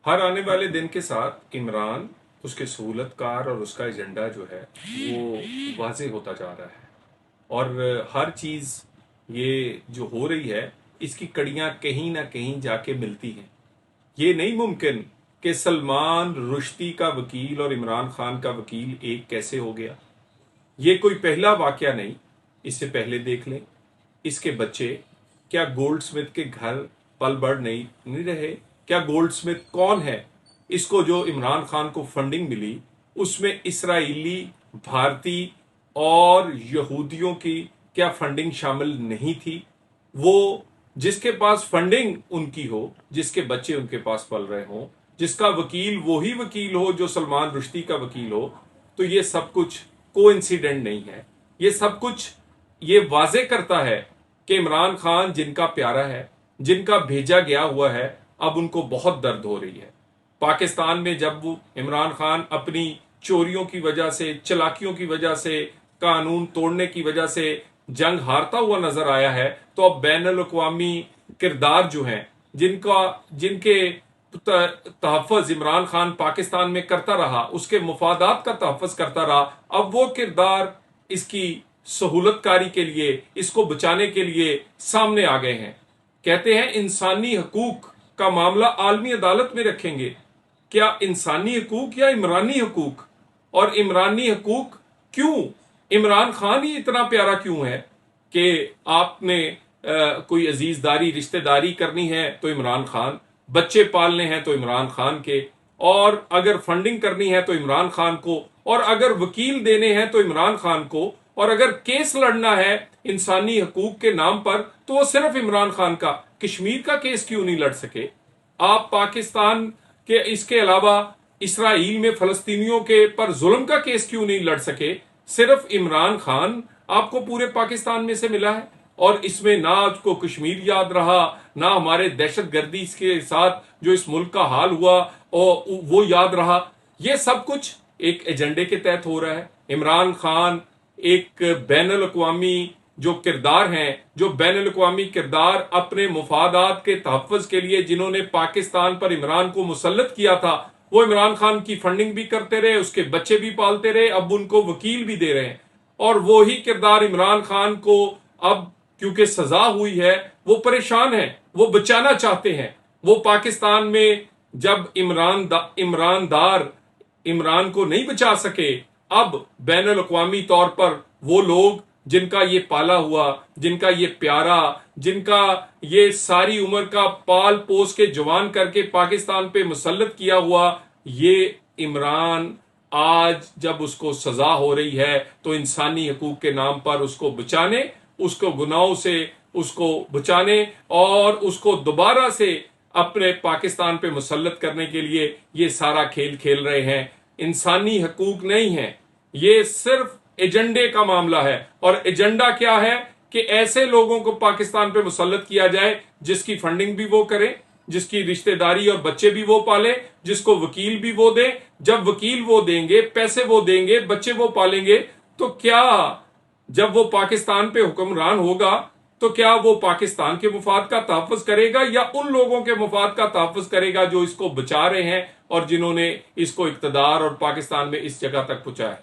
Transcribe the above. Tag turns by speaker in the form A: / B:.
A: हर आने वाले दिन के साथ इमरान, उसके सहूलतकार और उसका एजेंडा जो है वो वाज़ेह होता जा रहा है। और हर चीज़ ये जो हो रही है, इसकी कड़ियां कहीं ना कहीं जाके मिलती हैं। ये नहीं मुमकिन कि सलमान रुश्दी का वकील और इमरान खान का वकील एक कैसे हो गया। ये कोई पहला वाकया नहीं, इससे पहले देख लें। इसके बच्चे क्या गोल्डस्मिथ के घर पल बढ़ नहीं रहे? क्या गोल्डस्मिथ कौन है? इसको जो इमरान खान को फंडिंग मिली उसमें इसराइली, भारतीय और यहूदियों की क्या फंडिंग शामिल नहीं थी? वो जिसके पास फंडिंग उनकी हो, जिसके बच्चे उनके पास पल रहे हों, जिसका वकील वही वकील हो जो सलमान रुश्दी का वकील हो, तो ये सब कुछ कोइंसिडेंट नहीं है। ये सब कुछ ये वाजे करता है कि इमरान खान जिनका प्यारा है, जिनका भेजा गया हुआ है, अब उनको बहुत दर्द हो रही है। पाकिस्तान में जब वो इमरान खान अपनी चोरियों की वजह से, चलाकियों की वजह से, कानून तोड़ने की वजह से जंग हारता हुआ नजर आया है, तो अब बैन अल-अक़वामी किरदार जो हैं, जिनके तहफ़्फ़ुज़ इमरान खान पाकिस्तान में करता रहा, उसके मुफादात का तहफ़्फ़ुज़ करता रहा, अब वो किरदार इसकी सहूलतकारी के लिए, इसको बचाने के लिए सामने आ गए हैं। कहते हैं इंसानी हकूक का मामला आलमी अदालत में रखेंगे। क्या इंसानी हकूक या इमरानी हकूक? और इमरानी हकूक क्यों? इमरान खान ही इतना प्यारा क्यों है कि आपने कोई अजीजदारी, रिश्तेदारी करनी है तो इमरान खान, बच्चे पालने हैं तो इमरान खान के, और अगर फंडिंग करनी है तो इमरान खान को, और अगर वकील देने हैं तो इमरान खान को, और अगर केस लड़ना है इंसानी हकूक के नाम पर तो वो सिर्फ इमरान खान का। कश्मीर का केस क्यों नहीं लड़ सके आप? पाकिस्तान के इसके अलावा इसराइल में फलस्तीनियों के पर जुल्म का केस क्यों नहीं लड़ सके? सिर्फ इमरान खान आपको पूरे पाकिस्तान में से मिला है, और इसमें ना आपको कश्मीर याद रहा, ना हमारे दहशतगर्दी के साथ जो इस मुल्क का हाल हुआ और वो याद रहा। ये सब कुछ एक एजेंडे के तहत हो रहा है। इमरान खान एक बैन अल-अक़वामी जो किरदार हैं, जो बैन अल-अक़वामी किरदार अपने मुफादात के तहफ़्फ़ुज़ के लिए जिन्होंने पाकिस्तान पर इमरान को मुसल्लत किया था, वो इमरान खान की फंडिंग भी करते रहे, उसके बच्चे भी पालते रहे, अब उनको वकील भी दे रहे हैं। और वो ही किरदार इमरान खान को अब क्योंकि सजा हुई है, वो परेशान है, वो बचाना चाहते हैं। वो पाकिस्तान में जब इमरानदार इमरान को नहीं बचा सके, अब बैन अल-अक़वामी तौर पर वो लोग जिनका ये पाला हुआ, जिनका ये प्यारा, जिनका ये सारी उम्र का पाल पोस के जवान करके पाकिस्तान पे मुसल्लत किया हुआ, ये इमरान आज जब उसको सजा हो रही है तो इंसानी हकूक के नाम पर उसको बचाने, उसको गुनाहों से उसको बचाने और उसको दोबारा से अपने पाकिस्तान पे मुसल्लत करने के लिए ये सारा खेल खेल रहे हैं। इंसानी हकूक नहीं है, ये सिर्फ एजेंडे का मामला है। और एजेंडा क्या है कि ऐसे लोगों को पाकिस्तान पे मुसल्लत किया जाए जिसकी फंडिंग भी वो करें, जिसकी रिश्तेदारी और बच्चे भी वो पाले, जिसको वकील भी वो दे। जब वकील वो देंगे, पैसे वो देंगे, बच्चे वो पालेंगे, तो क्या जब वो पाकिस्तान पे हुक्मरान होगा तो क्या वो पाकिस्तान के मुफाद का तहफ़्फ़ुज़ करेगा या उन लोगों के मुफाद का तहफ़्फ़ुज़ करेगा जो इसको बचा रहे हैं और जिन्होंने इसको इक़्तिदार और पाकिस्तान में इस जगह तक पहुंचाया?